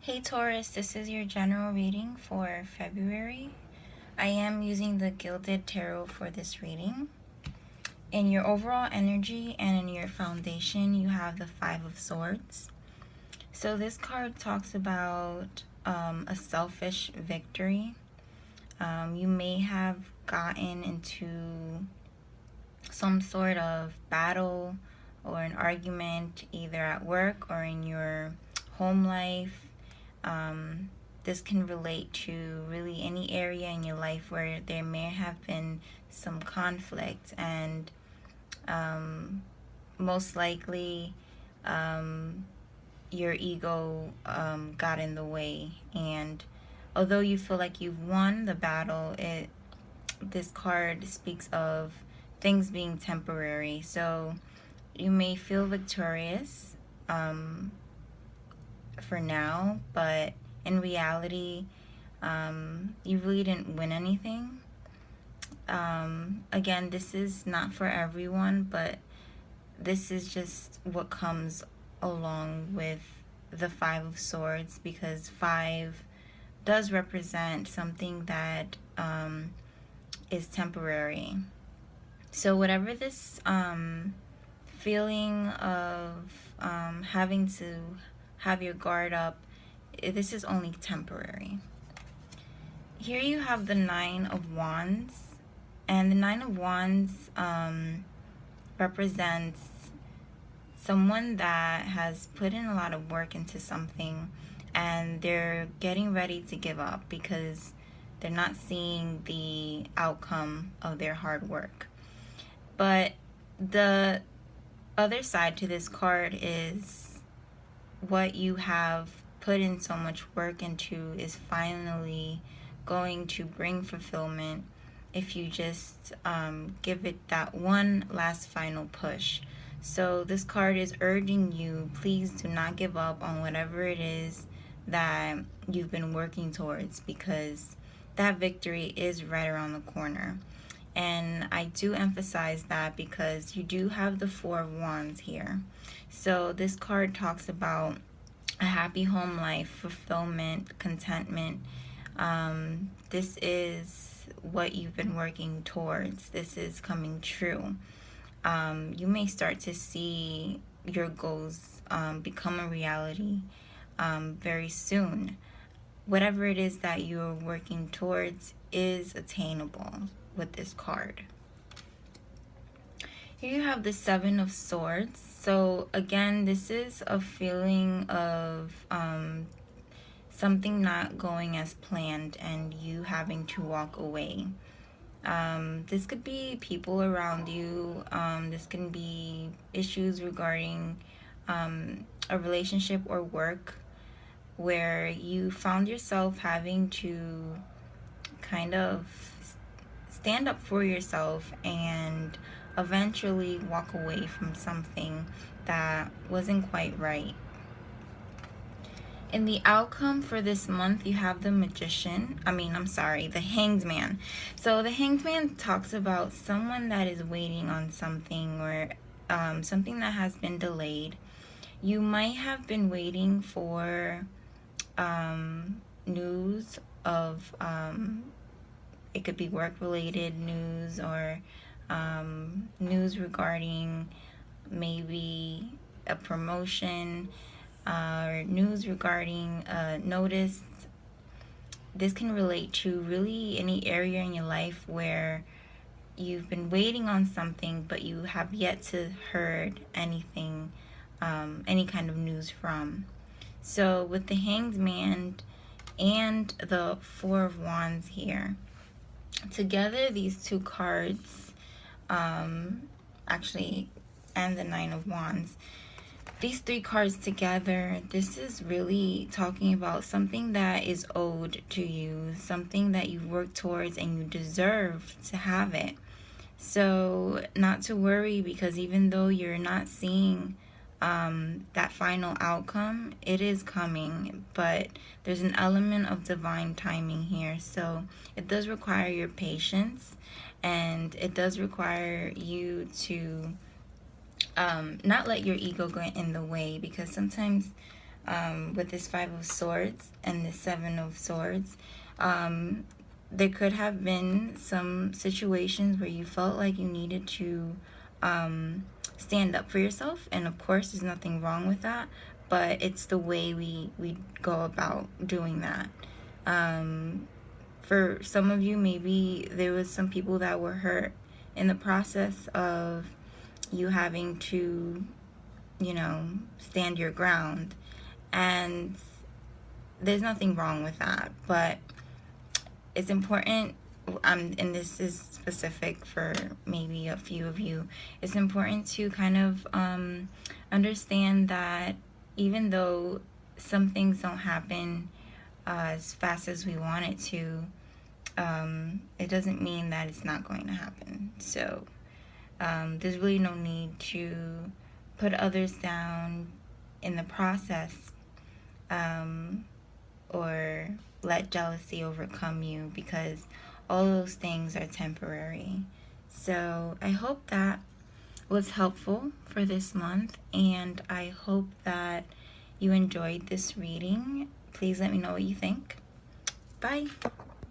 Hey Taurus, this is your general reading for February. I am using the Gilded Tarot for this reading. In your overall energy and in your foundation, you have the Five of Swords. So this card talks about a selfish victory. You may have gotten into some sort of battle or an argument either at work or in your home life. This can relate to really any area in your life where there may have been some conflict, and most likely your ego got in the way. And although you feel like you've won the battle, this card speaks of things being temporary. So you may feel victorious for now, but in reality, you really didn't win anything. Again, this is not for everyone, but this is just what comes along with the Five of Swords, because 5 does represent something that is temporary. So whatever this feeling of having to have your guard up, this is only temporary. Here you have the Nine of Wands, and the Nine of Wands represents someone that has put in a lot of work into something, and they're getting ready to give up because they're not seeing the outcome of their hard work. But the other side to this card is what you have put in so much work into is finally going to bring fulfillment if you just give it that one last final push. So this card is urging you, please do not give up on whatever it is that you've been working towards, because that victory is right around the corner. And I do emphasize that because you do have the Four of Wands here. So this card talks about a happy home life, fulfillment, contentment. This is what you've been working towards. This is coming true. You may start to see your goals become a reality very soon. Whatever it is that you're working towards is attainable with this card. Here you have the Seven of Swords. So again, this is a feeling of something not going as planned and you having to walk away. This could be people around you. This can be issues regarding a relationship or work where you found yourself having to kind of stand up for yourself and eventually walk away from something that wasn't quite right. In the outcome for this month, you have the the Hanged Man. So the Hanged Man talks about someone that is waiting on something, or something that has been delayed. You might have been waiting for news of it could be work-related news, or news regarding maybe a promotion, or news regarding a notice. This can relate to really any area in your life where you've been waiting on something, but you have yet to heard anything, any kind of news from. So with the Hanged Man and the Four of Wands here, together these two cards, actually, and the Nine of Wands, these three cards together, this is really talking about something that is owed to you, something that you've worked towards and you deserve to have it. So not to worry, because even though you're not seeing that final outcome, it is coming, but there's an element of divine timing here. So it does require your patience, and it does require you to not let your ego get in the way, because sometimes with this Five of Swords and this Seven of Swords. There could have been some situations where you felt like you needed to stand up for yourself, and of course there's nothing wrong with that, but it's the way we go about doing that. For some of you, maybe there was some people that were hurt in the process of you having to, you know, stand your ground, and there's nothing wrong with that, but it's important, and this is specific for maybe a few of you, it's important to kind of understand that even though some things don't happen as fast as we want it to, it doesn't mean that it's not going to happen. So there's really no need to put others down in the process, or let jealousy overcome you, because all those things are temporary. So I hope that was helpful for this month, and I hope that you enjoyed this reading. Please let me know what you think. Bye.